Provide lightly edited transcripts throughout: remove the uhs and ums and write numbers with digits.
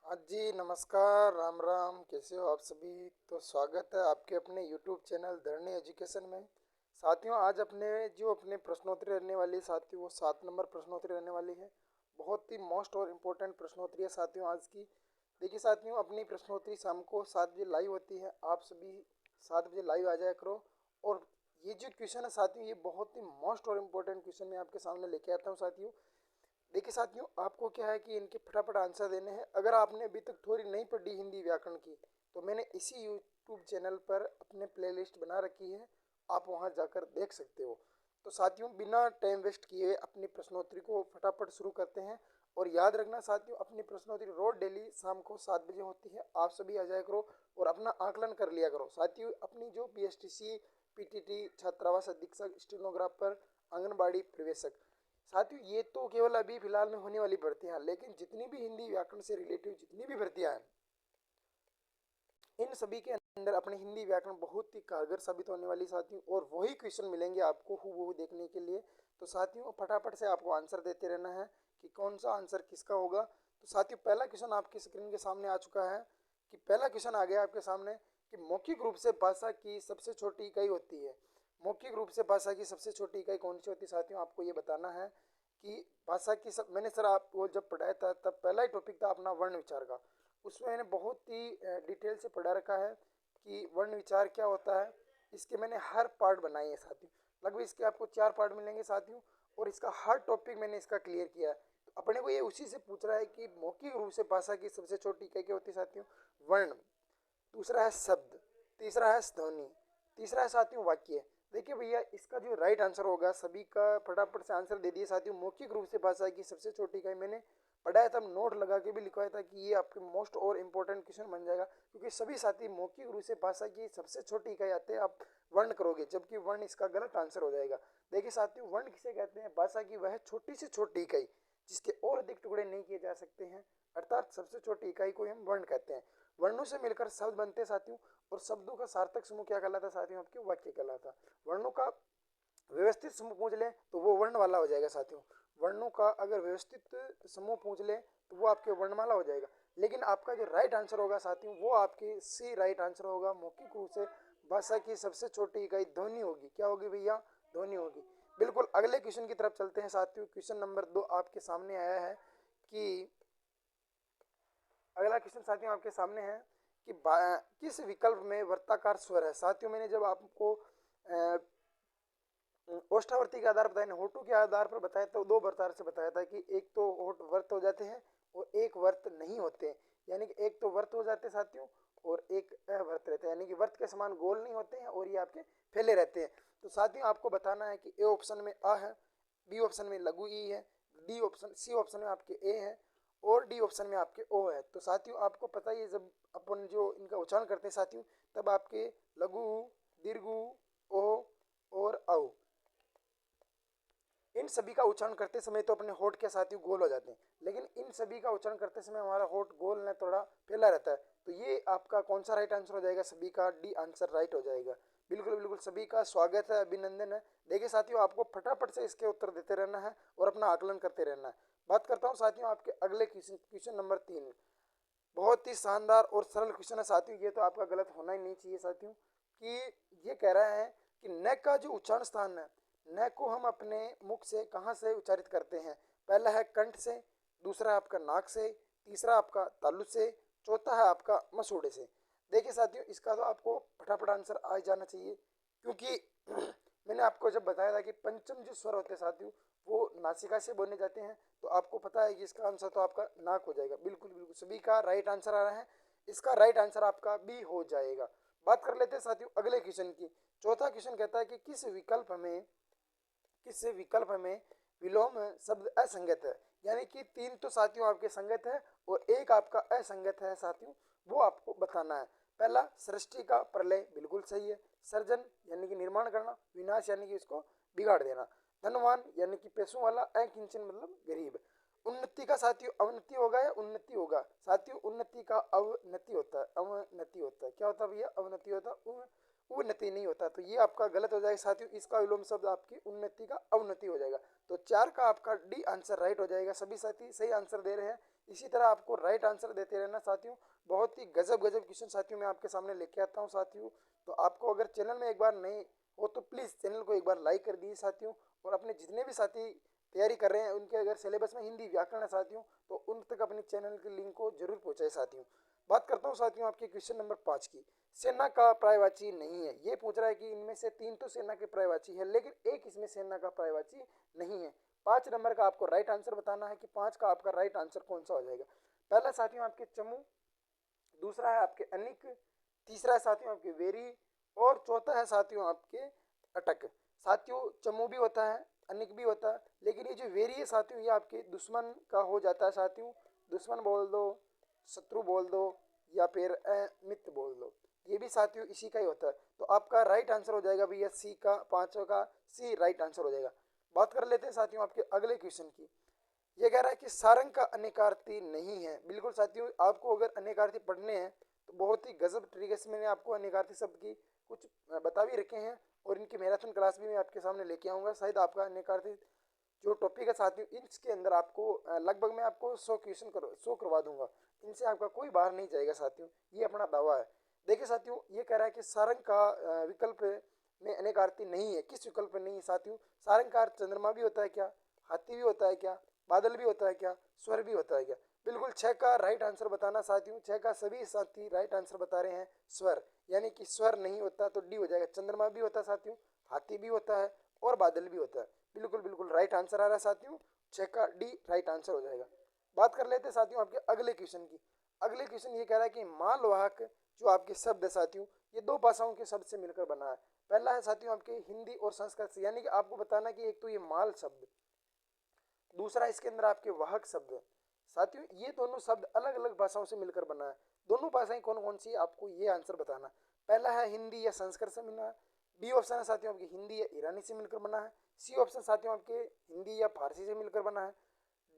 हाँ जी, नमस्कार, राम राम। कैसे हो आप सभी? तो स्वागत है आपके अपने यूट्यूब चैनल धरनी एजुकेशन में। साथियों, आज अपने प्रश्नोत्तरी रहने वाली है साथियों, वो 7 नंबर प्रश्नोत्तरी रहने वाली है। बहुत ही मोस्ट और इम्पोर्टेंट प्रश्नोत्तरी है साथियों आज की। देखिए साथियों, अपनी प्रश्नोत्तरी शाम को 7 बजे लाइव होती है। आप सभी 7 बजे लाइव आ जाया करो। और ये जो क्वेश्चन है साथियों, ये बहुत ही मोस्ट और इम्पोर्टेंट क्वेश्चन मैं आपके सामने लेके आता हूँ साथियों। देखिए साथियों, आपको क्या है कि इनके फटाफट आंसर देने हैं। अगर आपने अभी तक थोड़ी नहीं पढ़ी हिंदी व्याकरण की, तो मैंने इसी यूट्यूब चैनल पर अपने प्लेलिस्ट बना रखी है, आप वहां जाकर देख सकते हो। तो साथियों, बिना टाइम वेस्ट किए अपनी प्रश्नोत्तरी को फटाफट शुरू करते हैं। और याद रखना साथियों, अपनी प्रश्नोत्तरी रोज डेली शाम को 7 बजे होती है। आप सभी आ जाया करो और अपना आकलन कर लिया करो साथियों। अपनी जो पीएसटीसी, पीटीटी, छात्रावास अधीक्षक, स्टेनोग्राफर, आंगनबाड़ी प्रवेशक, साथियों ये तो केवल अभी फिलहाल में होने वाली भर्तियां हैं, लेकिन जितनी भी हिंदी व्याकरण से रिलेटिव जितनी भी भर्तियां हैं, इन सभी के अंदर अपने हिंदी व्याकरण बहुत ही कारगर साबित होने वाली साथियों। और वही क्वेश्चन मिलेंगे आपको हूबहू देखने के लिए। तो साथियों, फटाफट से आपको आंसर देते रहना है कि कौन सा आंसर किसका होगा। तो साथियों, पहला क्वेश्चन आपकी स्क्रीन के सामने आ चुका है। कि पहला क्वेश्चन आ गया आपके सामने कि मौखिक रूप से भाषा की सबसे छोटी इकाई होती है। मौखिक रूप से भाषा की सबसे छोटी इकाई कौन सी होती है साथियों? आपको ये बताना है कि भाषा की मैंने सर आपको जब पढ़ाया था तब पहला ही टॉपिक था अपना वर्ण विचार का। उसमें मैंने बहुत ही डिटेल से पढ़ा रखा है कि वर्ण विचार क्या होता है। इसके मैंने हर पार्ट बनाए हैं साथियों। लगभग इसके आपको 4 पार्ट मिलेंगे साथियों। और इसका हर टॉपिक मैंने इसका क्लियर किया है। तो अपने को ये उसी से पूछ रहा है कि मौखिक रूप से भाषा की सबसे छोटी इकाई क्या होती है साथियों? वर्ण। दूसरा है शब्द। तीसरा है ध्वनि। तीसरा है साथियों वाक्य। देखिए भैया, इसका जो राइट आंसर होगा, सभी का फटाफट से आंसर दे दिए साथियों। मौखिक रूप से भाषा की सबसे छोटी इकाई मैंने पढ़ाया था, नोट लगा के भी लिखवाया था कि ये आपके मोस्ट और इम्पोर्टेंट क्वेश्चन बन जाएगा। क्योंकि सभी साथी मौखिक रूप से भाषा की सबसे छोटी इकाई आते हैं, आप वर्ण करोगे, जबकि वर्ण इसका गलत आंसर हो जाएगा। देखिए साथियों, वर्ण किसे कहते हैं? भाषा की वह छोटी से छोटी इकाई जिसके और अधिक टुकड़े नहीं किए जा सकते हैं, अर्थात सबसे छोटी इकाई को हम वर्ण कहते हैं। वर्णों से मिलकर शब्द बनते हैं साथियों। और शब्दों का सार्थक समूह क्या कहलाता है साथियों? आपके वाक्य कहलाता। वर्णों का व्यवस्थित समूह पूछ ले तो वो वर्ण वाला हो जाएगा साथियों। वर्णों का अगर व्यवस्थित समूह पूछ ले तो वो आपके वर्णमाला हो जाएगा। लेकिन आपका जो राइट आंसर होगा साथियों, वो आपकी सी राइट आंसर होगा। मौखिक रूप से भाषा की सबसे छोटी इकाई ध्वनि होगी। क्या होगी भैया? ध्वनि होगी। बिल्कुल। अगले क्वेश्चन की तरफ चलते हैं साथियों। क्वेश्चन नंबर 2 आपके सामने आया है कि अगला क्वेश्चन साथियों आपके सामने है कि किस विकल्प में वर्ताकार स्वर है? साथियों, मैंने जब आपको ओष्ठावर्ती के आधार पर बताया, होठों के आधार पर बताया, तो दो प्रकार से बताया था कि एक तो होठ वर्त हो जाते हैं और एक वर्त नहीं होते। यानी कि एक तो वर्त हो जाते हैं साथियों और एक अवर्त रहते हैं। यानी कि वर्त के समान गोल नहीं होते हैं और ये आपके फैले रहते हैं। तो साथियों, आपको बताना है कि ए ऑप्शन में अ है, बी ऑप्शन में लघु ई है, डी ऑप्शन सी ऑप्शन में आपके ए है और डी ऑप्शन में आपके ओ है। तो साथियों, आपको पता ही है, जब अपन जो इनका उच्चारण करते हैं साथियों, तब आपके लघु, दीर्घु, ओ और औ, इन सभी का उच्चारण करते समय तो अपने होठ के साथियों गोल हो जाते हैं, लेकिन इन सभी का उच्चारण करते समय हमारा होठ गोल न थोड़ा फैला रहता है। तो ये आपका कौन सा राइट आंसर हो जाएगा? सभी का डी आंसर राइट हो जाएगा। बिल्कुल बिल्कुल, सभी का स्वागत है, अभिनंदन है। देखिए साथियों, आपको फटाफट से इसके उत्तर देते रहना है और अपना आकलन करते रहना है। बात करता हूँ साथियों आपके अगले क्वेश्चन, क्वेश्चन नंबर 3। बहुत ही शानदार और सरल क्वेश्चन है साथियों। ये तो आपका गलत होना ही नहीं चाहिए साथियों। कि ये कह रहा है कि न का जो उच्चारण स्थान है, न को हम अपने मुख से कहाँ से उच्चारित करते हैं? पहला है कंठ से, दूसरा है आपका नाक से, तीसरा आपका तालु से, चौथा है आपका मसूड़े से। देखिए साथियों, इसका तो आपको फटाफट आंसर आ जाना चाहिए। क्योंकि मैंने आपको जब बताया था कि पंचम जो स्वर होते हैं साथियों, वो नासिका से बोले जाते हैं। तो आपको पता है कि इसका आंसर तो आपका नाक हो जाएगा। बिल्कुल बिल्कुल, सभी का राइट आंसर आ रहा है। इसका राइट आंसर आपका बी हो जाएगा। बात कर लेते हैं साथियों अगले क्वेश्चन की। चौथा क्वेश्चन कहता है कि किस विकल्प में विलोम शब्द असंगत है? यानी कि 3 तो साथियों आपके संगत है और एक आपका असंगत है साथियों, वो आपको बताना है। पहला सृष्टि का प्रलय, बिल्कुल सही है। सर्जन यानी कि निर्माण करना, विनाश यानी कि इसको बिगाड़ देना, धनवान यानी कि पैसों वाला, अकिंचन मतलब गरीब। उन्नति का साथियों अवनति होगा या उन्नति होगा? साथियों, उन्नति का अवनति होता है, अवनति होता है। क्या होता है भैया? अवनति होता है, उन्नति नहीं होता। तो ये आपका गलत हो जाएगा साथियों। इसका विलोम शब्द आपकी उन्नति का अवनति हो जाएगा। तो 4 का आपका डी आंसर राइट हो जाएगा। सभी साथी सही आंसर दे रहे हैं। इसी तरह आपको राइट आंसर देते रहना साथियों। बहुत ही गजब गजब क्वेश्चन साथियों मैं आपके सामने लेके आता हूँ साथियों। तो आपको अगर चैनल में एक बार नए हो तो प्लीज़ चैनल को एक बार लाइक कर दीजिए साथियों। और अपने जितने भी साथी तैयारी कर रहे हैं उनके अगर सिलेबस में हिंदी व्याकरण है साथियों तो उन तक अपने चैनल के लिंक को जरूर पहुंचाए साथियों। बात करता हूँ साथियों आपके क्वेश्चन नंबर 5 की। सेना का पर्यायवाची नहीं है। ये पूछ रहा है कि इनमें से 3 तो सेना के पर्यायवाची है लेकिन एक इसमें सेना का पर्यायवाची नहीं है। 5 नंबर का आपको राइट आंसर बताना है कि 5 का आपका राइट आंसर कौन सा हो जाएगा। पहला साथियों आपके चमू, दूसरा है आपके अनिक, तीसरा है साथियों आपके वेरी और चौथा है साथियों आपके अटक। साथियों चमू भी होता है, अनिक भी होता है, लेकिन ये जो वेरी है साथियों ये आपके दुश्मन का हो जाता है साथियों। दुश्मन बोल दो, शत्रु बोल दो या फिर मित्र बोल दो, ये भी साथियों इसी का ही होता है। तो आपका राइट आंसर हो जाएगा भैया सी का, पांचों का सी राइट आंसर हो जाएगा। बात कर लेते हैं साथियों आपके अगले क्वेश्चन की। ये कह रहा है कि सारंग का अनेकार्थी नहीं है। बिल्कुल साथियों आपको अगर अनेकार्थी पढ़ने हैं तो बहुत ही गजब तरीके से मैंने आपको अनेकार्थी शब्द की कुछ बता भी रखे हैं और इनकी मैराथन क्लास भी मैं आपके सामने लेके आऊँगा। शायद आपका अनेकार्थी जो टॉपिक है साथियों इसके अंदर आपको लगभग मैं आपको 100 करवा दूंगा। इनसे आपका कोई बाहर नहीं जाएगा साथियों, ये अपना दावा है। देखिए साथियों ये कह रहा है कि सारंग का विकल्प में अनेकार्थी नहीं है। किस विकल्प में नहीं है साथियों? सारंग का अर्थ चंद्रमा भी होता है क्या, हाथी भी होता है क्या, बादल भी होता है क्या, स्वर भी होता है क्या? बिल्कुल 6 का राइट आंसर बताना साथियों। 6 का सभी साथी राइट आंसर बता रहे हैं स्वर, यानी कि स्वर नहीं होता तो डी हो जाएगा। चंद्रमा भी होता है साथियों, हाथी भी होता है और बादल भी होता है। बिल्कुल बिल्कुल राइट आंसर आ रहा है साथियों। 6 का डी राइट आंसर हो जाएगा। बात कर लेते हैं साथियों आपके अगले क्वेश्चन की। अगले क्वेश्चन ये कह रहा है कि मालवाहक जो आपके शब्द है साथियों ये दो भाषाओं के शब्द से मिलकर बना है। पहला है साथियों आपके हिंदी और संस्कृत से, यानी कि आपको बताना कि एक तो ये माल शब्द, दूसरा इसके अंदर आपके वाहक शब्द है। साथियों ये दोनों शब्द अलग अलग भाषाओं से मिलकर बना है। दोनों भाषाएं कौन कौन सी है आपको ये आंसर बताना। पहला है हिंदी या संस्कृत से मिला है, बी ऑप्शन है साथियों आपकी हिंदी या ईरानी से मिलकर बना है, सी ऑप्शन साथियों आपके हिंदी या फारसी से मिलकर बना है,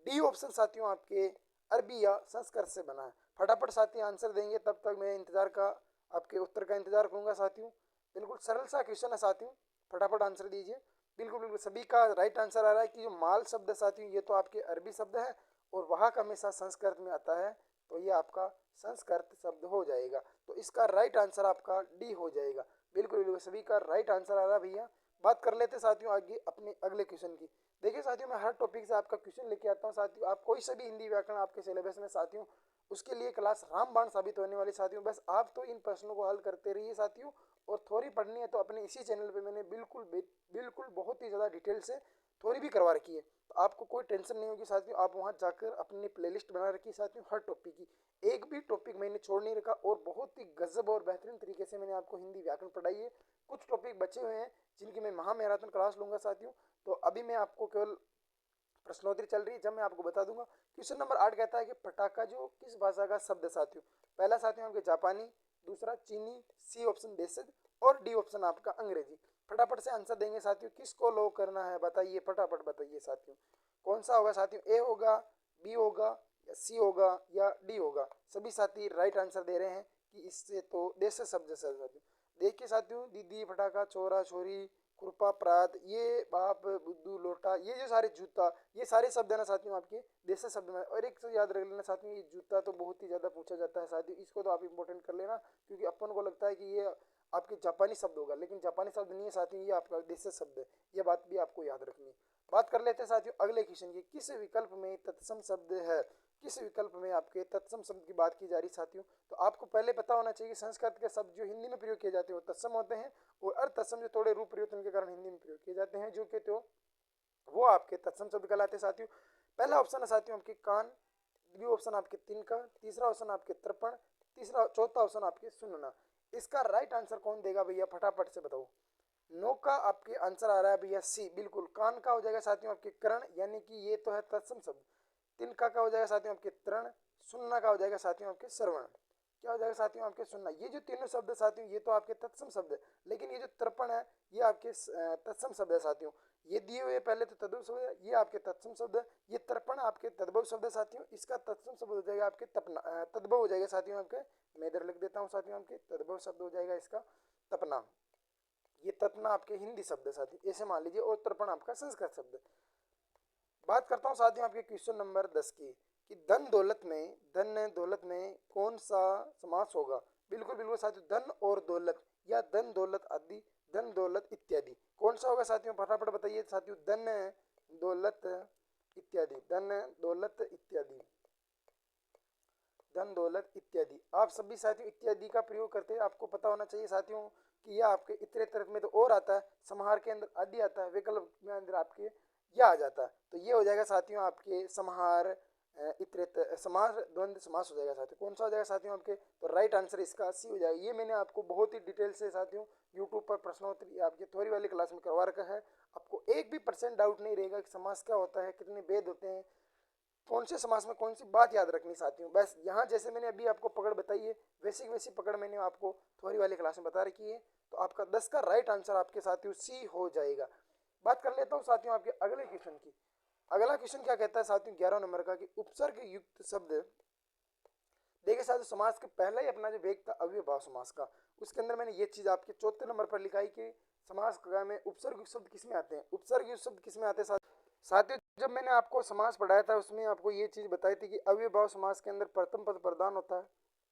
डी ऑप्शन साथियों आपके अरबी या संस्कृत से बना है। फटाफट साथी आंसर देंगे तब तक मैं इंतजार का आपके उत्तर का इंतजार करूंगा साथियों। बिल्कुल सरल सा क्वेश्चन है साथियों, फटाफट आंसर दीजिए। बिल्कुल बिल्कुल सभी का राइट आंसर आ रहा है कि जो माल शब्द है साथियों ये तो आपके अरबी शब्द है और वाहक हमेशा संस्कृत में आता है, तो ये आपका संस्कृत शब्द हो जाएगा। तो इसका राइट आंसर आपका डी हो जाएगा। बिल्कुल बिल्कुल सभी का राइट आंसर आ रहा है भैया। बात कर लेते साथियों आगे अपने अगले क्वेश्चन की। देखिए साथियों मैं हर टॉपिक से आपका क्वेश्चन लेके आता हूँ साथियों। आप कोई सा भी हिंदी व्याकरण आपके सिलेबस में साथियों उसके लिए क्लास रामबाण साबित होने वाली साथियों। बस आप तो इन प्रश्नों को हल करते रहिए साथियों। और थोड़ी पढ़नी है तो अपने इसी चैनल पे मैंने बिल्कुल बहुत ही ज़्यादा डिटेल से थोड़ी भी करवा रखी है, तो आपको कोई टेंशन नहीं होगी साथियों। आप वहाँ जाकर अपनी प्लेलिस्ट बना रखी है साथियों हर टॉपिक की, एक भी टॉपिक मैंने छोड़ नहीं रखा और बहुत ही गजब और बेहतरीन तरीके से मैंने आपको हिंदी व्याकरण पढ़ाई है। कुछ टॉपिक बचे हुए हैं जिनकी मैं महा मैराथन क्लास लूंगा साथियों। तो अभी मैं आपको केवल प्रश्नोत्तरी चल रही है जब मैं आपको बता दूंगा। क्वेश्चन नंबर 8 कहता है कि पटाखा जो किस भाषा का शब्द है साथियों? पहला साथियों आपके जापानी, दूसरा चीनी, सी ऑप्शन देशज और डी ऑप्शन आपका अंग्रेजी। फटाफट से आंसर देंगे साथियों। किसको लो करना है बताइए, फटाफट बताइए साथियों। कौन सा होगा साथियों? ए होगा, बी होगा या सी होगा या डी होगा? सभी साथी राइट आंसर दे रहे हैं कि इससे तो देश शब्द से साथियों। देखिए साथियों दीदी फटाका छोरा छोरी कृपा प्रात ये बाप बुद्धू लोटा ये जो सारे जूता ये सारे शब्द है ना साथियों आपके देश शब्द में। और एक चीज याद रख लेना साथियों ये जूता तो बहुत ही ज्यादा पूछा जाता है साथियों, इसको तो आप इंपॉर्टेंट कर लेना क्योंकि अपन को लगता है कि ये आपके जापानी शब्द होगा लेकिन जापानी शब्द नहीं है साथियों, ये आपका देशी शब्द है। ये बात भी आपको याद रखनी है। बात कर लेते हैं साथियों अगले क्वेश्चन की। किस विकल्प में तत्सम शब्द है? किस विकल्प में आपके तत्सम शब्द की बात की जा रही साथियों? तो आपको पहले पता होना चाहिए संस्कृत के शब्द जो हिंदी में प्रयोग किए जाते हैं वो तत्सम होते हैं और अर्थ तत्सम जो थोड़े रूप परिवर्तन के कारण हिंदी में प्रयोग किए जाते हैं जो कि तो वो आपके तत्सम शब्द कहलाते हैं साथियों। पहला ऑप्शन है साथियों आपके कान, द्वितीय ऑप्शन आपके तिनका, तीसरा ऑप्शन आपके तर्पण, चौथा ऑप्शन आपके सुनना। इसका राइट आंसर कौन देगा भैया फटाफट से बताओ। नो का आपके आंसर आ रहा है भैया सी। बिल्कुल कान का हो जाएगा साथियों आपके करण, यानी कि ये तो है तत्सम शब्द। तिनका का हो जाएगा साथियों आपके तरण, सुनना का हो जाएगा साथियों आपके श्रवण। क्या हो जाएगा साथियों आपके सुनना। ये जो तीनों शब्द है साथियों ये तो आपके तत्सम शब्द है, लेकिन ये जो तर्पण है ये आपके तत्सम शब्द है साथियों। ये दिए हुए पहले तो तद्भव शब्द है, ये आपके तत्सम शब्द है। ये तर्पण आपके तद्भव शब्द है साथियों, इसका तत्सम शब्द हो जाएगा आपके तपना, तद्भव हो जाएगा साथियों आपके। मैं इधर लिख देता हूँ साथियों आपके तद्भव शब्द हो जाएगा इसका तपना। ये तपना आपके हिंदी शब्द है साथियों ऐसे मान लीजिए और तर्पण आपका संस्कृत शब्द है। बात करता हूँ साथियों आपके क्वेश्चन नंबर 10 की। कि धन दौलत में कौन सा समास होगा। बिल्कुल बिल्कुल साथियों, धन और दौलत या धन दौलत आदि, धन दौलत इत्यादि, कौन सा होगा साथियों, फटाफट बताइए साथियों। धन दौलत इत्यादि, धन दौलत इत्यादि, धन दौलत इत्यादि। आप सभी साथियों इत्यादि का प्रयोग करते हैं, आपको पता होना चाहिए साथियों कि यह आपके इतरेतर में तो और आता है, समाहार के अंदर आदि आता है, विकल्प में अंदर आपके यह आ जाता है। तो ये हो जाएगा साथियों आपके समाहार इतरेतर समास द्वंद्व समास हो जाएगा साथियों। कौन सा हो जाएगा साथियों आपके, तो राइट आंसर इसका सी हो जाएगा। ये मैंने आपको बहुत ही डिटेल से साथियों यूट्यूब पर प्रश्नोत्तरी आपके थ्योरी वाली क्लास में करवा रखा है। आपको एक भी परसेंट डाउट नहीं रहेगा कि समास क्या होता है, कितने भेद होते हैं, कौन से समास में कौन सी बात याद रखनी साथियों। बस यहाँ जैसे मैंने अभी आपको पकड़ बताई है, वैसी वैसी पकड़ मैंने आपको थ्योरी वाली क्लास में बता रखी है। तो आपका 10 का राइट आंसर आपके साथियों सी हो जाएगा। बात कर लेता हूँ साथियों आपके अगले क्वेश्चन की। अगला क्वेश्चन क्या कहता है साथियों 11 नंबर का, कि उपसर्ग युक्त शब्द। देखिए साथियों, समास के पहले ही अपना जो वेग था अव्ययभाव समास का, उसके अंदर मैंने ये चीज आपके चौथे नंबर पर लिखा है कि समास में उपसर्ग युक्त शब्द किसमें आते हैं, उपसर्ग युक्त शब्द किसमें आते हैं साथियों। जब मैंने आपको समास पढ़ाया था उसमें आपको ये चीज बताई थी कि अव्ययभाव समास के अंदर प्रथम पद प्रधान होता है,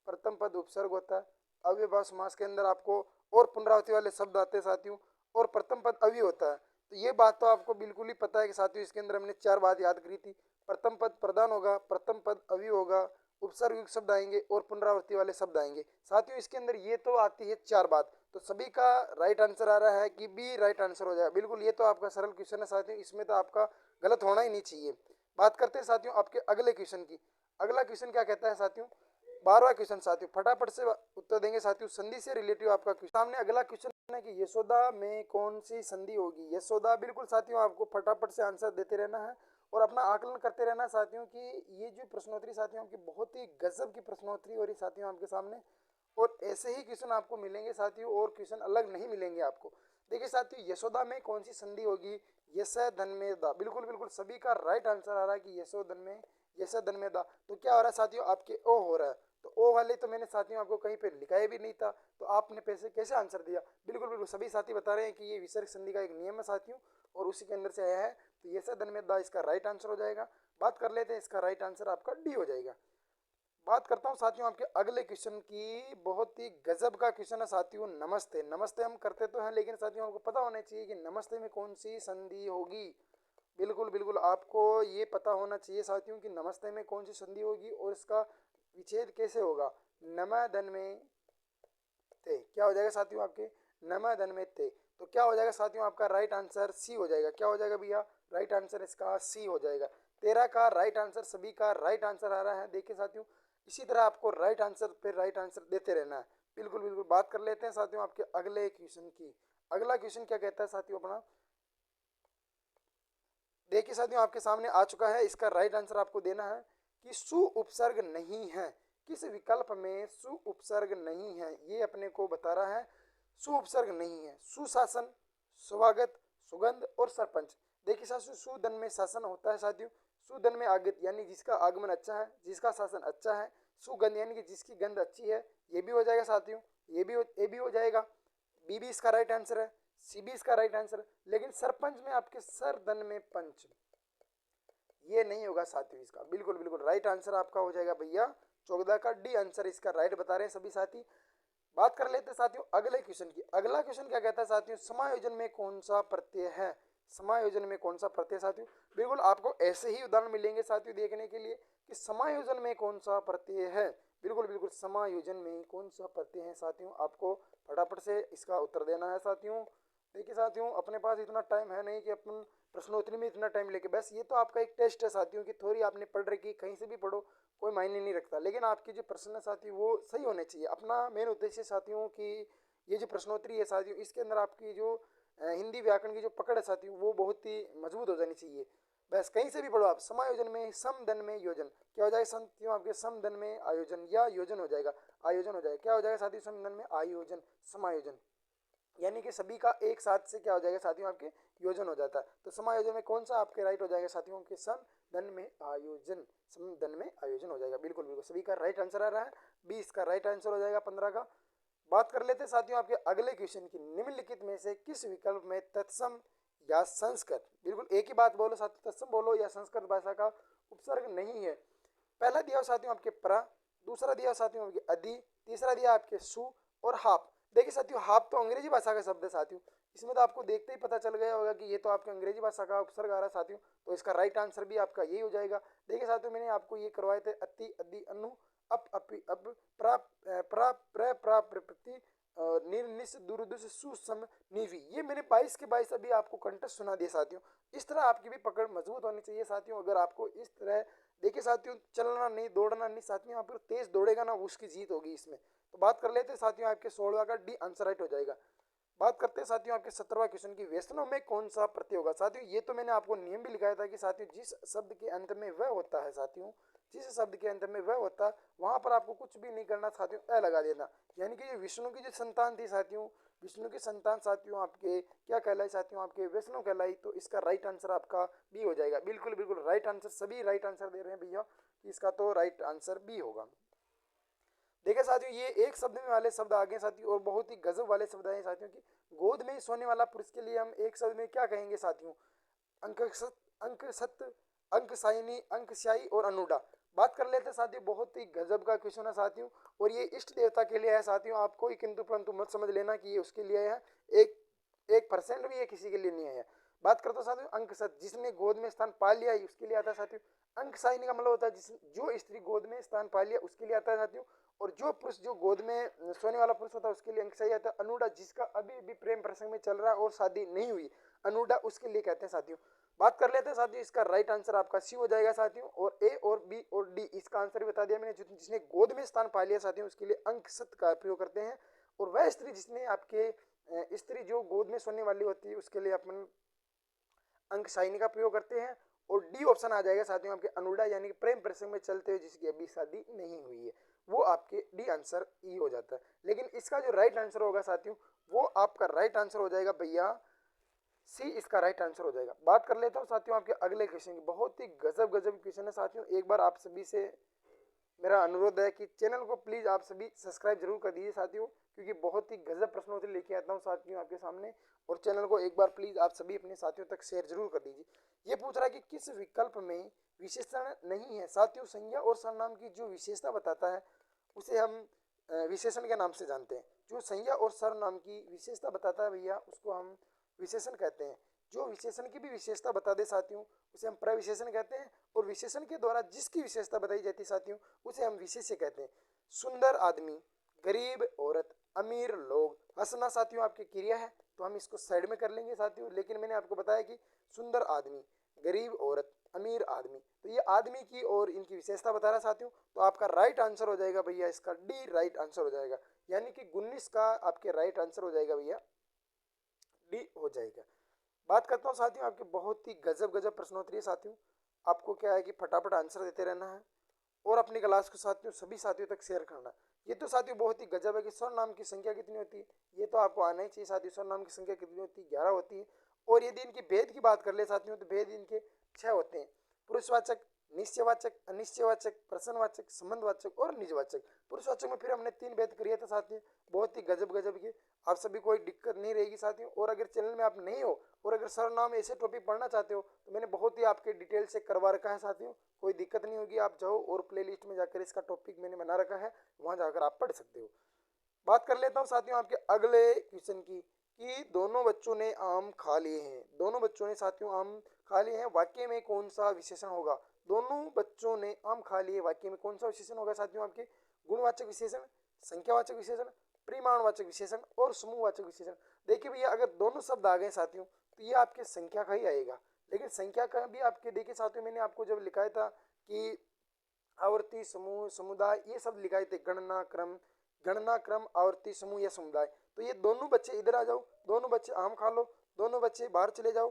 प्रथम पद उपसर्ग होता है। अव्ययभाव समास के अंदर आपको और पुनरावृत्ति वाले शब्द आते हैं साथियों, और प्रथम पद अव्यय होता है। तो ये बात तो आपको बिल्कुल ही पता है कि साथियों इसके अंदर हमने 4 बात याद करी थी। प्रथम पद प्रधान होगा, प्रथम पद अव्यय होगा, उपसर्ग युक्त शब्द आएंगे और पुनरावृत्ति वाले शब्द आएंगे साथियों। इसके अंदर ये तो आती है 4 बात। तो सभी का राइट आंसर आ रहा है कि बी राइट आंसर हो जाएगा। बिल्कुल ये तो आपका सरल क्वेश्चन है साथियों, इसमें तो आपका गलत होना ही नहीं चाहिए। बात करते हैं साथियों आपके अगले क्वेश्चन की। अगला क्वेश्चन क्या कहता है साथियों, 12वां क्वेश्चन साथियों, फटाफट से उत्तर देंगे साथियों। संधि से रिलेटिव आपका सामने अगला क्वेश्चन है कि यशोदा में कौन सी संधि होगी। यशोदा, बिल्कुल साथियों आपको फटाफट से आंसर देते रहना है और अपना आकलन करते रहना साथियों कि ये जो प्रश्नोत्तरी साथियों की बहुत ही गजब की प्रश्नोत्तरी हो रही साथियों आपके सामने, और ऐसे ही क्वेश्चन आपको मिलेंगे साथियों, और क्वेश्चन अलग नहीं मिलेंगे आपको। देखिए साथियों, यशोदा में कौन सी संधि होगी, यश धन में दा। बिल्कुल बिल्कुल सभी का राइट आंसर आ रहा है कि यशो धन में, यश धन में दा। तो क्या हो रहा है साथियों, आपके ओ हो रहा है। तो ओ वाले तो मैंने साथियों आपको कहीं पे लिखाया भी नहीं था, तो आपने पैसे कैसे आंसर दिया। बिल्कुल बिल्कुल सभी साथी बता रहे हैं कि ये विसर्ग संधि का एक नियम है साथियों, और उसी के अंदर से आया है। तो यश धन में दा इसका राइट आंसर हो जाएगा। बात कर लेते हैं, इसका राइट आंसर आपका डी हो जाएगा। बात करता हूँ साथियों आपके अगले क्वेश्चन की। बहुत ही गजब का क्वेश्चन है साथियों, नमस्ते। नमस्ते हम करते तो हैं, लेकिन साथियों आपको पता होना चाहिए कि नमस्ते में कौन सी संधि होगी। बिल्कुल बिल्कुल आपको ये पता होना चाहिए साथियों कि नमस्ते में कौन सी संधि होगी और इसका विच्छेद कैसे होगा। नम धन में थे, क्या हो जाएगा साथियों आपके, नम धन में थे। तो क्या हो जाएगा साथियों आपका राइट आंसर सी हो जाएगा। क्या हो जाएगा भैया, राइट आंसर इसका सी हो जाएगा। 13 का राइट आंसर, सभी का राइट आंसर आ रहा है। देखिए साथियों, इसी तरह आपको राइट आंसर पे राइट आंसर देते रहना है। बिल्कुल बिल्कुल बात कर लेते हैं साथियों आपके अगले क्वेश्चन की। अगला क्वेश्चन क्या कहता है साथियों अपना, देखिए साथियों आपके सामने आ चुका है। इसका राइट आंसर आपको देना है कि सु उपसर्ग नहीं है। किस विकल्प में सु उपसर्ग नहीं है, ये अपने को बता रहा है। सु उपसर्ग नहीं है, सुशासन, स्वागत, सुगंध और सरपंच। देखिए साथियों, सुधन में शासन होता है साथियों, सुधन में आगत यानी जिसका आगमन अच्छा है, जिसका शासन अच्छा है। सुगंध यानी कि जिसकी गंध अच्छी है, ये भी हो जाएगा साथियों, ये भी हो जाएगा। बी भी इसका राइट आंसर है, सी भी इसका राइट आंसर है। लेकिन सरपंच में आपके सर धन में पंच, ये नहीं होगा साथियों इसका। बिल्कुल बिल्कुल राइट आंसर आपका हो जाएगा भैया 14 का डी आंसर इसका राइट बता रहे हैं सभी साथी। बात कर लेते हैं साथियों अगले क्वेश्चन की। अगला क्वेश्चन क्या कहता है साथियों, समायोजन में कौन सा प्रत्यय है। समायोजन में कौन सा प्रत्यय साथियों, बिल्कुल आपको ऐसे ही उदाहरण मिलेंगे साथियों देखने के लिए कि समायोजन में कौन सा प्रत्यय है। बिल्कुल बिल्कुल समायोजन में कौन सा प्रत्यय है साथियों, आपको फटाफट से इसका उत्तर देना है साथियों। देखिए साथियों, अपने पास इतना टाइम है नहीं कि अपन प्रश्नोत्तरी में इतना टाइम लेके, बस ये तो आपका एक टेस्ट है साथियों की थोड़ी आपने पढ़ रखी, कहीं से भी पढ़ो कोई मायने नहीं रखता, लेकिन आपकी जो प्रश्न है साथियों वो सही होने चाहिए। अपना मेन उद्देश्य साथियों की ये जो प्रश्नोत्तरी है साथियों, इसके अंदर आपकी जो हिंदी व्याकरण की जो पकड़ है साथियों वो बहुत ही मजबूत हो जानी चाहिए। बस कहीं से भी पढ़ो आप, समायोजन में समधन में योजन, क्या हो जाएगा साथियों आपके समधन में आयोजन या योजन हो जाएगा, आयोजन हो जाएगा। क्या हो जाएगा साथियों, समधन में आयोजन, समायोजन, यानी कि सभी का एक साथ से क्या हो जाएगा साथियों आपके योजन हो जाता है। तो समायोजन में कौन सा आपके राइट हो जाएगा साथियों के सम धन में आयोजन, सम धन में आयोजन हो जाएगा। बिल्कुल बिल्कुल सभी का राइट आंसर आ रहा है, 20 का राइट आंसर हो जाएगा 15 का। बात कर लेते हैं साथियों आपके अगले क्वेश्चन की। निम्नलिखित में से किस विकल्प में तत्सम या संस्कृत, बिल्कुल एक ही बात बोलो साथियों, तत्सम बोलो या संस्कृत भाषा का उपसर्ग नहीं है। पहला दिया हो साथियों आपके प्र, दूसरा दिया हो साथियों आपके अधि, तीसरा दिया आपके सु और हाप। देखिए साथियों हाप तो अंग्रेजी भाषा का शब्द है साथियों, इसमें तो आपको देखते ही पता चल गया होगा कि ये तो आपके अंग्रेजी भाषा का उपसर्ग आ रहा है साथियों, तो इसका राइट आंसर भी आपका यही हो जाएगा। देखिए साथियों मैंने आपको ये करवाए थे अति, अधि, अनु, अप, अपि, अब, प्रा, प्रा, प्र, प्रा, प्रति, निर्निस, दुरुदुस, सुसम, निवि। ये मैंने 22 के 22 अभी आपको कंटेस्ट सुना दिया साथियों। इस तरह आपकी भी पकड़ मजबूत होनी चाहिए साथियों। अगर आपको इस तरह देखिए साथियों चलना नहीं, दौड़ना नहीं साथियों, आप तेज दौड़ेगा ना उसकी जीत होगी इसमें। तो बात कर लेते हैं साथियों आपके 16वां का, डी आंसर राइट हो जाएगा। बात करते हैं साथियों आपके 17वां क्वेश्चन की, व्यंजनों में कौन सा प्रत्यय होगा। साथियों ये तो मैंने आपको नियम भी लिखाया था कि साथियों जिस शब्द के अंत में वह होता है साथियों, जिस शब्द के अंत में वह होता है वहां पर आपको कुछ भी नहीं करना साथियों, अ लगा देना। यानी कि ये विष्णु की जो संतान थी साथियों, विष्णु की संतान साथियों आपके क्या कहलाई साथियों, आपके वैष्णव कहलाई। तो इसका राइट आंसर आपका बी हो जाएगा। बिल्कुल बिल्कुल राइट आंसर, सभी राइट आंसर दे रहे हैं भैया, इसका तो राइट आंसर बी होगा। देखिए साथियों ये एक शब्द में वाले शब्द आ गए साथियों, और बहुत ही गजब वाले शब्द आए साथियों की। गोद में सोने वाला पुरुष के लिए हम एक शब्द में क्या कहेंगे साथियों, अंक सत, अंक सत, अंक साइनी, अंक स्याही और अनुडा। बात कर लेते हैं साथियों, बहुत ही गजब का क्वेश्चन है साथियों, और ये इष्ट देवता के लिए है साथियों। आप कोई किंतु परंतु मत समझ लेना कि ये उसके लिए है, एक 1% भी ये किसी के लिए नहीं है। बात करते साथियों अंक सत, जिसने गोद में स्थान पा लिया है उसके लिए आता है साथियों। अंक साइनी का मतलब होता है जिस जो स्त्री गोद में स्थान पा लिया उसके लिए आता है साथियों। और जो पुरुष जो गोद में सोने वाला पुरुष होता है उसके लिए अंक सही आता है। अनुडा जिसका अभी भी प्रेम प्रसंग में चल रहा है और शादी नहीं हुई, अनुडा उसके लिए कहते हैं साथियों। बात कर लेते हैं साथियों, इसका राइट आंसर आपका सी हो जाएगा साथियों। और ए और बी और डी इसका आंसर भी बता दिया मैंने। जिसने गोद में स्थान पा लिया साथियों उसके लिए अंक सत का प्रयोग करते हैं। और वह स्त्री जिसने आपके स्त्री जो गोद में सोने वाली होती है उसके लिए अपन अंक साइनी का प्रयोग करते हैं। और डी ऑप्शन आ जाएगा साथियों आपके अनुडा, यानी कि प्रेम प्रसंग में चलते हुए जिसकी अभी शादी नहीं हुई है, वो आपके डी आंसर ई हो जाता है। लेकिन इसका जो राइट आंसर होगा साथियों, वो आपका राइट आंसर हो जाएगा भैया सी, इसका राइट आंसर हो जाएगा। बात कर लेता हूँ साथियों आपके अगले क्वेश्चन की, बहुत ही गजब गजब क्वेश्चन है साथियों। एक बार आप सभी से मेरा अनुरोध है कि चैनल को प्लीज आप सभी सब्सक्राइब जरूर कर दीजिए साथियों, क्योंकि बहुत ही गजब प्रश्नों से लेके आता हूँ साथियों आपके सामने। और चैनल को एक बार प्लीज आप सभी अपने साथियों तक शेयर जरूर कर दीजिए। ये पूछ रहा है कि किस विकल्प में विशेषण नहीं है साथियों। संज्ञा और सर्वनाम की जो विशेषता बताता है उसे हम विशेषण के नाम से जानते हैं। जो संज्ञा और सर्वनाम की विशेषता बताता है भैया उसको हम विशेषण कहते हैं। जो विशेषण की भी विशेषता बता दे साथियों उसे हम प्रविशेषण कहते हैं। और विशेषण के द्वारा जिसकी विशेषता बताई जाती है साथियों उसे हम विशेष्य कहते हैं। सुंदर आदमी, गरीब औरत, अमीर लोग। हंसना साथियों आपकी क्रिया है तो हम इसको साइड में कर लेंगे साथियों। लेकिन मैंने आपको बताया कि सुंदर आदमी, गरीब औरत, अमीर आदमी, तो ये आदमी की और इनकी विशेषता बता रहा है साथियों। तो आपका राइट आंसर हो जाएगा भैया इसका डी राइट आंसर हो जाएगा। यानी कि 19 का आपके राइट आंसर हो जाएगा भैया डी हो जाएगा। बात करता हूँ साथियों आपके बहुत ही गजब गजब प्रश्नोत्तरी है साथियों। आपको क्या है कि फटाफट आंसर देते रहना है और अपनी क्लास को साथियों सभी साथियों तक शेयर करना। ये तो साथियों बहुत ही गजब है कि सर्वनाम की संख्या कितनी होती है, ये तो आपको आना ही चाहिए साथियों। सर्वनाम की संख्या कितनी होती है, 11 होती है। और यदि इनकी भेद की बात कर ले साथियों तो भेद इनके 6 होते हैं। पुरुषवाचक, निश्चयवाचक, अनिश्चयवाचक, प्रश्नवाचक, संबंधवाचक और निजवाचक। पुरुषवाचक में फिर हमने 3 भेद किए थे साथियों, बहुत ही गजब गजब के। आप सभी कोई दिक्कत नहीं रहेगी साथियों। और अगर चैनल में आप नहीं हो और अगर सर्वनाम ऐसे टॉपिक पढ़ना चाहते हो तो मैंने बहुत ही आपके डिटेल से करवा रखा है साथियों, कोई दिक्कत नहीं होगी। आप जाओ और प्लेलिस्ट में जाकर इसका टॉपिक मैंने बना रखा है, वहां जाकर आप पढ़ सकते हो। बात कर लेता हूँ साथियों आपके अगले क्वेश्चन की, कि दोनों बच्चों ने आम खा लिए हैं। दोनों बच्चों ने साथियों आम खा लिए हैं, वाक्य में कौन सा विशेषण होगा। दोनों बच्चों ने आम खा लिए, वाक्य में कौन सा विशेषण होगा साथियों आपके। गुणवाचक विशेषण, संख्यावाचक विशेषण, परिमाणवाचक विशेषण और समूहवाचक विशेषण। देखिए भैया अगर दोनों शब्द आ गए साथियों तो ये आपके संख्या का ही आएगा। लेकिन संख्या का भी आपके देखिए साथियों मैंने आपको जब लिखाया था कि आवर्ती, समूह, समुदाय, ये सब लिखाए थे। गणना क्रम, गणना क्रम, आवर्ती, समूह या समुदाय। तो ये दोनों बच्चे इधर आ जाओ, दोनों बच्चे आम खा लो, दोनों बच्चे बाहर चले जाओ,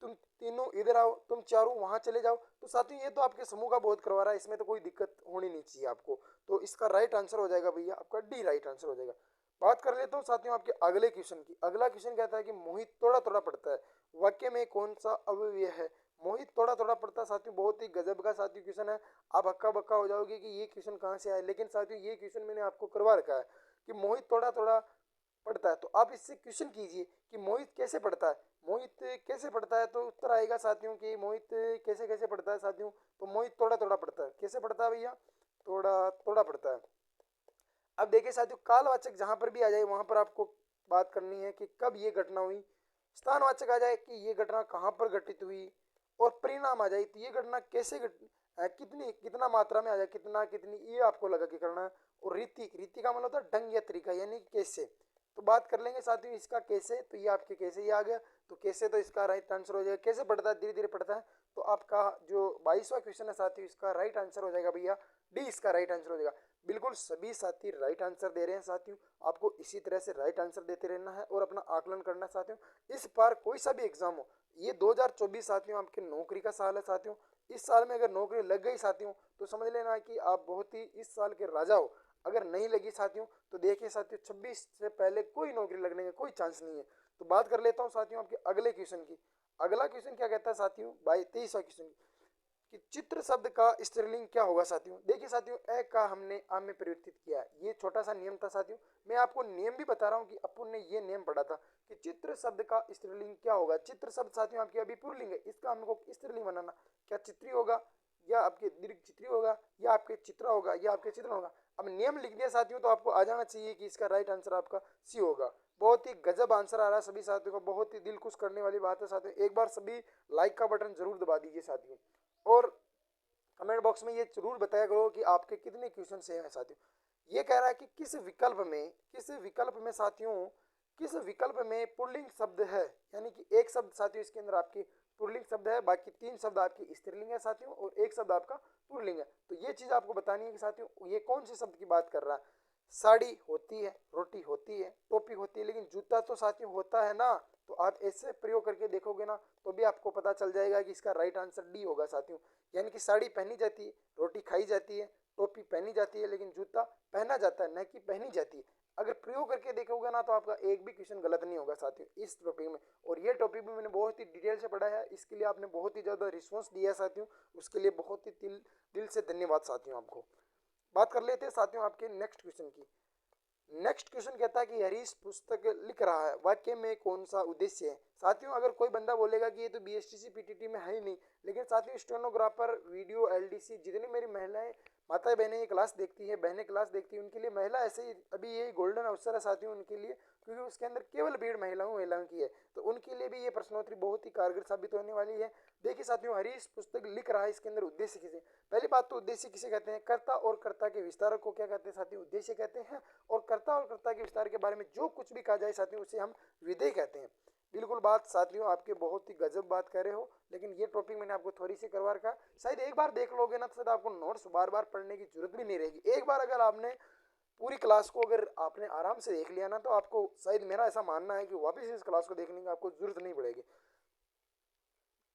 तुम तीनों इधर आओ, तुम चारों वहां चले जाओ। तो साथियों ये तो आपके समूह का बोध करवा रहा है, इसमें तो कोई दिक्कत होनी नहीं चाहिए आपको। तो इसका राइट आंसर हो जाएगा भैया आपका डी राइट आंसर हो जाएगा। बात कर लेता हूँ साथियों आपके अगले क्वेश्चन की। अगला क्वेश्चन कहता है कि मोहित थोड़ा थोड़ा पढ़ता है, वाक्य में कौन सा अव्यय है। मोहित थोड़ा थोड़ा पढ़ता है साथियों, बहुत ही गजब का साथियों क्वेश्चन है। आप हक्का बक्का हो जाओगे कि ये क्वेश्चन कहाँ से आया, लेकिन साथियों ये क्वेश्चन मैंने आपको करवा रखा है कि मोहित थोड़ा थोड़ा पढ़ता है। तो आप इससे क्वेश्चन कीजिए कि मोहित कैसे पढ़ता है, मोहित कैसे पढ़ता है, तो उत्तर आएगा साथियों कि मोहित कैसे कैसे पढ़ता है साथियों, तो मोहित थोड़ा थोड़ा पढ़ता है। कैसे पढ़ता है भैया, थोड़ा थोड़ा पढ़ता है। अब देखिए साथियों, कालवाचक जहां पर भी आ जाए वहां पर आपको बात करनी है कि कब ये घटना हुई। स्थानवाचक आ जाए कि ये घटना कहाँ पर घटित हुई, और परिणाम आ जाए तो ये घटना कैसे कितनी कितना मात्रा में आ जाए, कितना कितनी, ये आपको लगा कि करना है। और रीति, रीति का मतलब होता है ढंग या तरीका, यानी कि कैसे। तो बात कर लेंगे साथियों इसका कैसे, तो ये आपके कैसे ही आ गया। तो कैसे, तो इसका राइट आंसर हो जाएगा। कैसे बढ़ता है, धीरे धीरे बढ़ता है। तो आपका जो 22वां क्वेश्चन है साथियों, इसका राइट आंसर हो जाएगा भैया डी, इसका राइट आंसर हो जाएगा। बिल्कुल सभी साथी राइट आंसर दे रहे हैं साथियों। आपको इसी तरह से राइट आंसर देते रहना है और अपना आकलन करना है साथियों। इस बार कोई सा भी एग्जाम हो, ये 2024 साथियों आपके नौकरी का साल है साथियों। इस साल में अगर नौकरी लग गई साथियों तो समझ लेना कि आप बहुत ही इस साल के राजा हो। अगर नहीं लगी साथियों तो देखिए साथियों, 26 से पहले कोई नौकरी लगने का कोई चांस नहीं है। तो बात कर लेता हूँ साथियों आपके अगले क्वेश्चन की। अगला क्वेश्चन क्या कहता है साथियों, 23वां क्वेश्चन कि चित्र शब्द का स्त्रीलिंग क्या होगा साथियों। देखिए साथियों, ए का हमने आम में परिवर्तित किया है, ये छोटा सा नियम था साथियों। मैं आपको नियम भी बता रहा हूँ कि अपन ने ये नियम पढ़ा था कि चित्र शब्द का स्त्रीलिंग क्या होगा। चित्र शब्द साथियों आपके अभी पुल्लिंग है, इसका हमको स्त्रीलिंग बनाना, क्या चित्री होगा, या आपके दीर्घ चित्री होगा, या आपके चित्रा होगा, या आपके चित्रण होगा। अब नियम लिख दिया साथियों तो आपको आ जाना चाहिए कि इसका राइट आंसर आपका सी होगा। बहुत ही गजब आंसर आ रहा है सभी साथियों को, बहुत ही दिल खुश करने वाली बात है साथियों। एक बार सभी लाइक का बटन जरूर दबा दीजिए साथियों, और कमेंट बॉक्स में ये जरूर बताया करो कि आपके कितने क्वेश्चन सेम है साथियों। ये कह रहा है कि किस विकल्प में साथियों, किस विकल्प में पुल्लिंग शब्द है, यानी कि एक शब्द साथियों इसके अंदर आपकी पुल्लिंग शब्द है, बाकी 3 शब्द आपकी स्त्रीलिंग है साथियों, और एक शब्द आपका पुल्लिंग है। तो ये चीज आपको बतानी है कि साथियों ये कौन से शब्द की बात कर रहा है। साड़ी होती है, रोटी होती है, टोपी होती है, लेकिन जूता तो साथियों होता है ना। तो आप ऐसे प्रयोग करके देखोगे ना तो भी आपको पता चल जाएगा कि इसका राइट आंसर डी होगा साथियों। यानी कि साड़ी पहनी जाती है, रोटी खाई जाती है, टोपी पहनी जाती है, लेकिन जूता पहना जाता है, न कि पहनी जाती है। अगर प्रयोग करके देखोगे ना तो आपका एक भी क्वेश्चन गलत नहीं होगा साथियों इस टॉपिक में। और ये टॉपिक भी मैंने बहुत ही डिटेल से पढ़ा है, इसके लिए आपने बहुत ही ज़्यादा रिस्पॉन्स दिया है साथियों, उसके लिए बहुत ही दिल दिल से धन्यवाद साथियों आपको। बात कर लेते हैं साथियों आपके नेक्स्ट क्वेश्चन की। नेक्स्ट क्वेश्चन कहता है कि हरीश पुस्तक लिख रहा है, वाक्य में कौन सा उद्देश्य है। साथियों अगर कोई बंदा बोलेगा कि ये तो बीएसटीसी पीटीटी में है ही नहीं, लेकिन साथियों स्टेनोग्राफर, वीडियो, एलडीसी, जितनी मेरी महिलाएं माता बहनें ये क्लास देखती है, बहनें क्लास देखती है, उनके लिए महिला ऐसे ही अभी ये गोल्डन अवसर है साथियों उनके लिए, क्योंकि उसके अंदर केवल भीड़ महिलाओं की है। तो उनके लिए भी ये प्रश्नोत्तरी बहुत ही कारगर साबित होने वाली है। देखिए साथियों, हरीश पुस्तक लिख रहा है, इसके अंदर उद्देश्य किसे, पहली बात तो उद्देश्य किसे कहते हैं, कर्ता और कर्ता के विस्तारक को क्या कहते हैं साथियों, उद्देश्य कहते हैं। और कर्ता के विस्तार के बारे में जो कुछ भी कहा जाए साथियों उसे हम विधेय कहते हैं। बिल्कुल बात साथियों आपके बहुत ही गजब बात कह रहे हो, लेकिन ये टॉपिक मैंने आपको थोड़ी सी करवा रखा, शायद एक बार देख लोगे ना तो शायद आपको नोट्स बार बार पढ़ने की जरूरत भी नहीं रहेगी। एक बार अगर आपने पूरी क्लास को अगर आपने आराम से देख लिया ना तो आपको, शायद मेरा ऐसा मानना है कि वापस इस क्लास को देखने की आपको जरूरत नहीं पड़ेगी।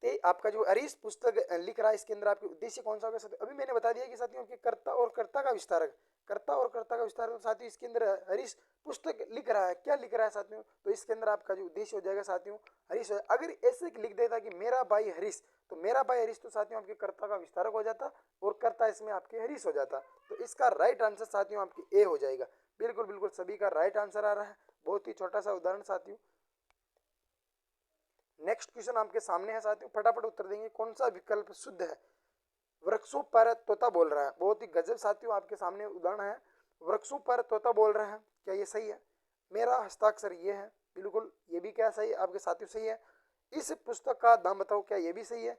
ते आपका जो हरीश पुस्तक लिख रहा है इसके अंदर आपके उद्देश्य कौन सा होगा साथियों, अभी मैंने बता दिया कि साथियों आपके कर्ता और कर्ता का विस्तारक, कर्ता और कर्ता का विस्तारक साथियों इसके अंदर हरीश पुस्तक लिख रहा है, क्या लिख रहा है साथियों, तो इसके अंदर आपका जो उद्देश्य हो जाएगा साथियों हरीश। अगर ऐसे लिख देता कि मेरा भाई हरीश, तो मेरा भाई हरीश तो साथियों आपके कर्ता का विस्तारक हो जाता, और कर्ता इसमें आपके हरीश हो जाता। तो इसका राइट आंसर साथियों आपकी ए हो जाएगा। बिल्कुल बिल्कुल सभी का राइट आंसर आ रहा है। बहुत ही छोटा सा उदाहरण साथियों। नेक्स्ट क्वेश्चन आपके सामने है साथियों, फटाफट उत्तर देंगे, कौन सा विकल्प शुद्ध है। वृक्षों पर तोता बोल रहा है, बहुत ही गजब साथियों आपके सामने उदाहरण है। वृक्षों पर तोता बोल रहा है, क्या ये सही है। मेरा हस्ताक्षर ये है, बिल्कुल ये भी क्या सही है आपके साथियों, सही है। इस पुस्तक का दाम बताओ, क्या ये भी सही है।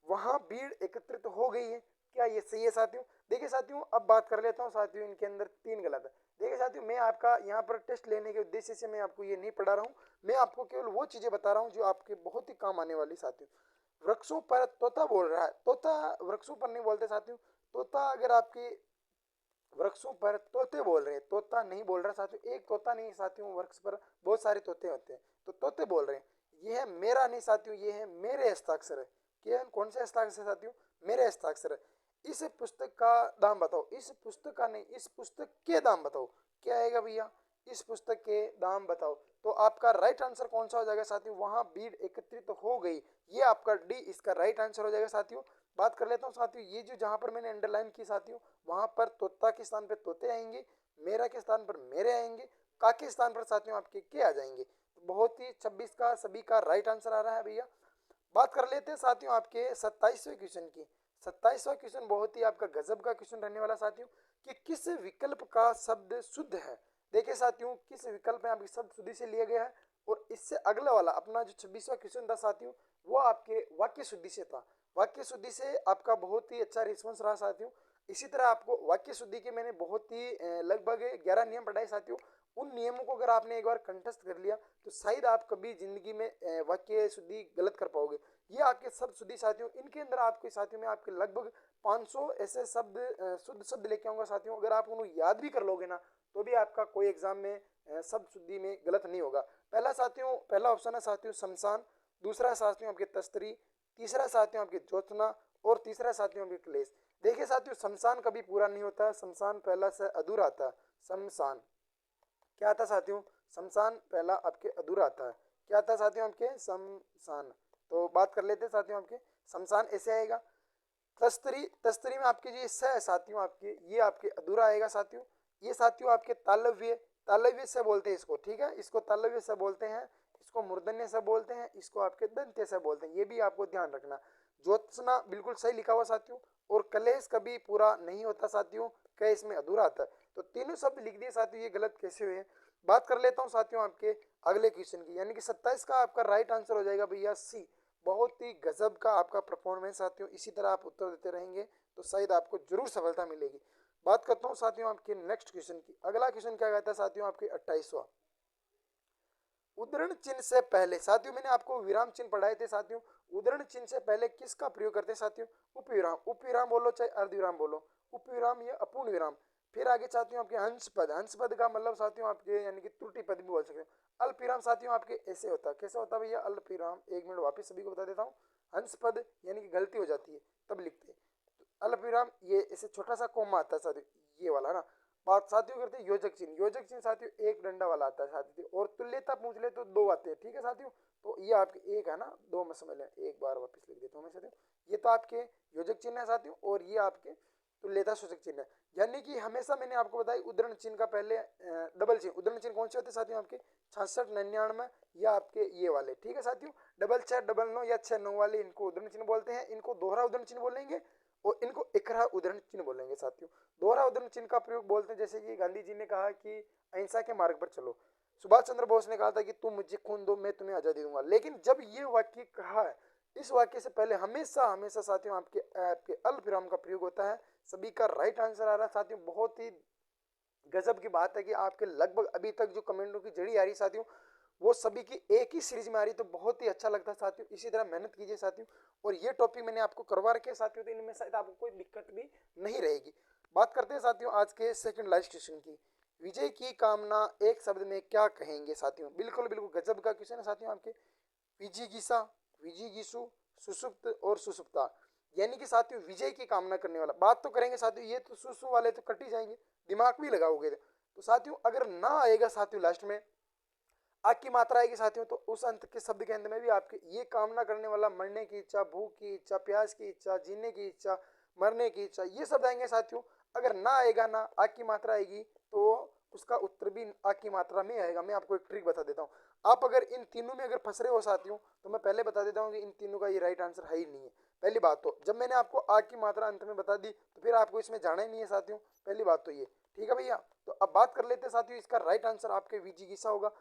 वहां भीड़ एकत्रित हो गई है, क्या ये सही है साथियों। देखिए साथियों अब बात कर लेता हूँ साथियों, इनके अंदर 3 गलत है। देखिए साथियों, मैं आपका यहाँ पर टेस्ट लेने के उद्देश्य से मैं आपको ये नहीं पढ़ा रहा हूँ, मैं आपको केवल वो चीजें बता रहा हूँ जो आपके बहुत ही काम आने वाली साथियों। वृक्षों पर तोता बोल रहा है, तोता वृक्षों पर नहीं बोलते साथियों। तोता अगर आपकी वृक्षों पर तोते बोल रहे हैं, तोता नहीं बोल रहा साथियों, एक तोता नहीं साथियों, वृक्ष पर बहुत सारे तोते होते हैं, तो तोते बोल रहे हैं। ये है मेरा नहीं साथियों, ये है मेरे हस्ताक्षर है। क्या कौन से हस्ताक्षर है साथियों, मेरे हस्ताक्षर है। इस पुस्तक का दाम बताओ, इस पुस्तक का नहीं, इस पुस्तक के दाम बताओ, क्या आएगा भैया, इस पुस्तक के दाम बताओ। तो आपका राइट आंसर कौन सा हो जाएगा साथियों, वहां भीड़ एकत्रित तो हो गई, ये आपका डी इसका राइट आंसर हो जाएगा साथियों। बात कर लेता हूँ साथियों, ये जो जहां पर मैंने अंडरलाइन की साथियों, वहां पर तोता के स्थान पर तोते आएंगे, मेरा के स्थान पर मेरे आएंगे, का के स्थान पर साथियों आपके के आ जाएंगे। तो बहुत ही 26 का सभी का राइट आंसर आ रहा है भैया। बात कर लेते हैं साथियों आपके 27वें क्वेश्चन की। 27वां क्वेश्चन बहुत ही आपका गजब का क्वेश्चन रहने वाला साथियों, कि किस विकल्प का शब्द शुद्ध है। देखिए साथियों, किस विकल्प में आपके शब्द शुद्धि से लिया गया है, और इससे अगला वाला अपना जो 26वां क्वेश्चन था साथियों, वो आपके वाक्य शुद्धि से था। वाक्य शुद्धि से आपका बहुत ही अच्छा रिस्पॉन्स रहा साथियों। इसी तरह आपको वाक्य शुद्धि के मैंने बहुत ही लगभग 11 नियम पढ़ाए साथियों। उन नियमों को अगर आपने एक बार कंठस्थ कर लिया तो शायद आप कभी जिंदगी में वाक्य शुद्धि गलत कर पाओगे। ये आपके शब्द शुद्धि साथियों, इनके अंदर आपके साथियों में आपके लगभग 500 ऐसे शब्द शुद्ध शब्द लेके आऊंगा साथियों। अगर आप उन्हें याद भी कर लोगे ना तो भी आपका कोई एग्जाम में शब्द शुद्धि में गलत नहीं होगा। पहला साथियों, पहला ऑप्शन है साथियों शमशान, दूसरा साथियों आपके तस्तरी, तीसरा साथियों आपके ज्योत्सना, और तीसरा साथियों आपके क्लेश। देखिए साथियों, शमशान कभी पूरा नहीं होता, शमशान पहला से अधूरा आता है। शमशान क्या आता साथियों, शमशान पहला आपके अधूरा आता है। क्या आता साथियों आपके, शमशान। तो बात कर लेते हैं साथियों आपके, शमशान ऐसे आएगा। तस्तरी, तस्तरी में आपके जो स है साथियों आपके, ये आपके अधूरा आएगा साथियों। ये साथियों आपके तालव्य, तालव्य से बोलते हैं इसको, ठीक है, इसको तालव्य से बोलते हैं, इसको मूर्धन्य से बोलते हैं, इसको आपके दंत्य से बोलते हैं, ये भी आपको ध्यान रखना। ज्योत्सना बिल्कुल सही लिखा हुआ साथियों, और कलेश कभी पूरा नहीं होता साथियों, क इसमें अधूरा आता है। तो तीनों शब्द लिख दिए साथियों, ये गलत कैसे हुए। बात कर लेता हूँ साथियों आपके अगले क्वेश्चन की, यानी कि 27 का आपका राइट आंसर हो जाएगा भैया सी। बहुत ही गजब का आपका परफॉर्मेंस साथियों, इसी तरह आप उत्तर देते रहेंगे तो शायद आपको जरूर सफलता मिलेगी। बात करता हूँ साथियों आपके नेक्स्ट क्वेश्चन की। अगला क्वेश्चन क्या कहता है साथियों आपके 28वां, उद्धरण चिन्ह से पहले, साथियों मैंने आपको विराम चिन्ह पढ़ाए थे साथियों, उद्धरण चिन्ह से पहले किसका प्रयोग करते हैं साथियों, उपविराम। उपविराम बोलो चाहे अर्धविराम बोलो, उपविराम या अपूर्ण विराम। फिर आगे साथियों आपके हंस पद, हंस पद का मतलब साथियों आपके यानी कि त्रुटि पद भी बोल सकते हैं। अल्पविराम साथियों आपके ऐसे होता है, कैसे होता है भैया अल्पविराम, एक मिनट वापिस सभी को बता देता हूँ। हंस पद यानी कि गलती हो जाती है तब लिखते हैं, अल्पविराम ये ऐसे छोटा सा कोमा आता है साथियों, ये वाला ना। बात साथियों करते हैं योजक चिन्ह, योजक चिन्ह साथियों एक डंडा वाला आता है साथियों, और तुल्यता पूछ ले तो दो आते हैं, ठीक है साथियों। तो ये आपके एक है ना, दो में समझ लें, एक बार वापस लिख देता हूँ मैं साथियों। ये तो आपके योजक चिन्ह है साथियों, और ये आपके तुल्यता सूचक चिन्ह है। यानी कि हमेशा मैंने आपको बताया उद्धरण चिन्ह का पहले डबल चिन्ह, उद्धरण चिन्ह कौन से होते हैं साथियों आपके 66, 99 या आपके ये वाले, ठीक है साथियों। डबल 6, डबल 9 या 6, 9 वाले इनको उद्धरण चिन्ह बोलते हैं, इनको दोहरा उद्धरण चिन्ह बोलेंगे, और इनको इकरा उद्धरण चिन्ह बोलेंगे साथियों। दोहरा उद्धरण चिन्ह का प्रयोग बोलते हैं, जैसे कि गांधी जी ने कहा कि अहिंसा के मार्ग पर चलो, सुभाष चंद्र बोस ने कहा था कि तुम मुझे खून दो मैं तुम्हें आजादी दूंगा। लेकिन जब ये वाक्य कहा है, इस वाक्य से पहले हमेशा हमेशा साथियों आपके आपके अल्प विराम का प्रयोग होता है। सभी का राइट आंसर आ रहा है साथियों। बहुत ही गजब की बात है कि आपके लगभग अभी तक जो कमेंटों की जड़ी आ रही साथियों, वो सभी की एक ही सीरीज में आ रही, तो बहुत ही अच्छा लगता है साथियों। इसी तरह मेहनत कीजिए साथियों, और ये टॉपिक मैंने आपको करवा रखे साथियों, तो इनमें शायद आपको कोई दिक्कत भी नहीं रहेगी। बात करते हैं साथियों आज के सेकंड लास्ट क्वेश्चन की, विजय की कामना एक शब्द में क्या कहेंगे साथियों। बिल्कुल बिल्कुल गजब का क्वेश्चन है साथियों आपके, विजिगीषा, विजिगीषु, सुसुप्त और सुसुप्ता, यानी कि साथियों विजय की कामना करने वाला। बात तो करेंगे साथियों, ये तो सुसु वाले तो कट ही जाएंगे, दिमाग भी लगाओगे तो साथियों अगर ना आएगा साथियों लास्ट में आग की मात्रा आएगी साथियों, तो उस अंत के शब्द के अंत में भी आपके ये कामना करने वाला, मरने की इच्छा, भूख की इच्छा, प्यास की इच्छा, जीने की इच्छा, मरने की इच्छा, ये शब्द आएंगे साथियों। अगर ना आएगा ना आग की मात्रा आएगी तो उसका उत्तर भी आग की मात्रा में आएगा। मैं आपको एक ट्रिक बता देता हूँ, आप अगर इन तीनों में अगर फंस रहे हो साथियों, तो मैं पहले बता देता हूँ कि इन तीनों का ये राइट आंसर है ही नहीं है। पहली बात तो जब मैंने आपको आग की मात्रा अंत में बता दी तो फिर आपको इसमें जाना ही नहीं है साथियों, पहली बात तो ये, ठीक है भैया। तो अब बात कर लेते हैं साथियों, इसका राइट आंसर आपके विजिगीषा होगा।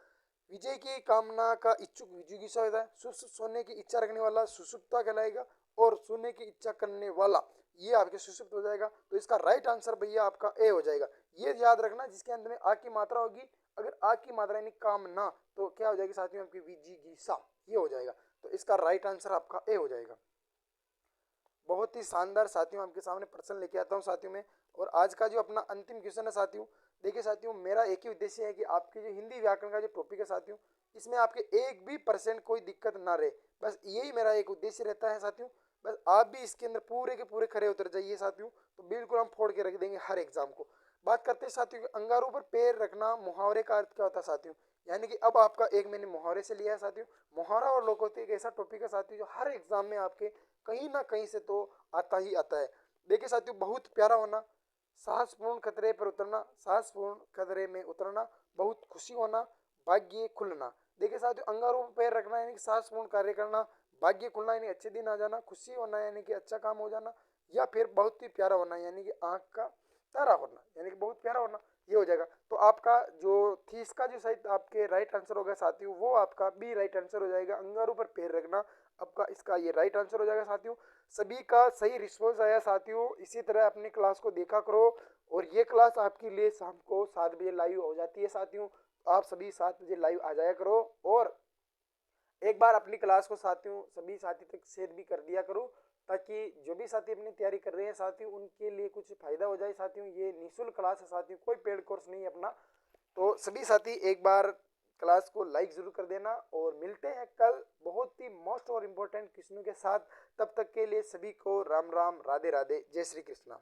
विजय की कामना का इच्छुक विजिगीषा होता है, सोने की इच्छा रखने वाला सुसुप्ता कहलाएगा, और सोने की इच्छा करने वाला ये आपके सुसुप्त हो जाएगा। तो इसका राइट आंसर भैया आपका ए हो जाएगा। ये याद रखना, जिसके अंत में आग की मात्रा होगी, अगर आग की मात्रा यानी कामना, तो क्या हो जाएगी साथियों आपकी विजिगीषा, ये हो जाएगा। तो इसका राइट आंसर आपका ए हो जाएगा। बहुत ही शानदार साथियों आपके सामने प्रश्न लेके आता हूँ साथियों में। और आज का जो अपना अंतिम क्वेश्चन है साथियों, देखिए साथियों मेरा एक ही उद्देश्य है कि आपके जो हिंदी व्याकरण का जो टॉपिक है साथियों, इसमें आपके 1% कोई दिक्कत ना रहे, बस यही मेरा एक उद्देश्य रहता है साथियों। बस आप भी इसके अंदर पूरे के पूरे खरे उतर जाइए साथियों, तो बिल्कुल हम फोड़ के रख देंगे हर एग्जाम को। बात करते हैं साथियों कि अंगारों पर पैर रखना मुहावरे का अर्थ क्या होता है साथियों। यानी कि अब आपका एक मैंने मुहावरे से लिया है साथियों। मुहावरा और लोकोक्ति एक ऐसा टॉपिक है साथियों जो हर एग्जाम में आपके कहीं ना कहीं से तो आता ही आता है। देखिए साथियों बहुत प्यारा होना, साहसपूर्ण खतरे पर उतरना, साहसपूर्ण खतरे में उतरना, बहुत खुशी होना, भाग्य खुलना। देखिए साथियों, अंगारों पर पैर रखना यानी कि साहसपूर्ण कार्य करना, भाग्य खुलना यानी अच्छे दिन आ जाना, खुशी होना यानी कि अच्छा काम हो जाना, या फिर बहुत ही प्यारा होना यानी कि आंख का तारा होना यानी कि बहुत प्यारा होना, ये हो जाएगा। तो आपका जो थी इसका जो सही आपके राइट आंसर होगा साथियों, वो आपका बी राइट आंसर हो जाएगा। अंगारों पर पैर रखना आपका इसका ये राइट आंसर हो जाएगा साथियों। सभी का सही रिस्पॉन्स आया साथियों। इसी तरह अपनी क्लास को देखा करो, और ये क्लास आपके लिए शाम को 7 बजे लाइव हो जाती है साथियों। आप सभी 7 बजे लाइव आ जाया करो, और एक बार अपनी क्लास को साथियों सभी साथी तक शेयर भी कर दिया करो, ताकि जो भी साथी अपनी तैयारी कर रहे हैं साथियों उनके लिए कुछ फायदा हो जाए साथियों। ये निःशुल्क क्लास है साथियों, कोई पेड कोर्स नहीं है अपना। तो सभी साथी एक बार क्लास को लाइक जरूर कर देना, और मिलते हैं कल बहुत ही मोस्ट और इम्पोर्टेंट क्वेश्चनों के साथ। तब तक के लिए सभी को राम राम, राधे राधे, जय श्री कृष्णा।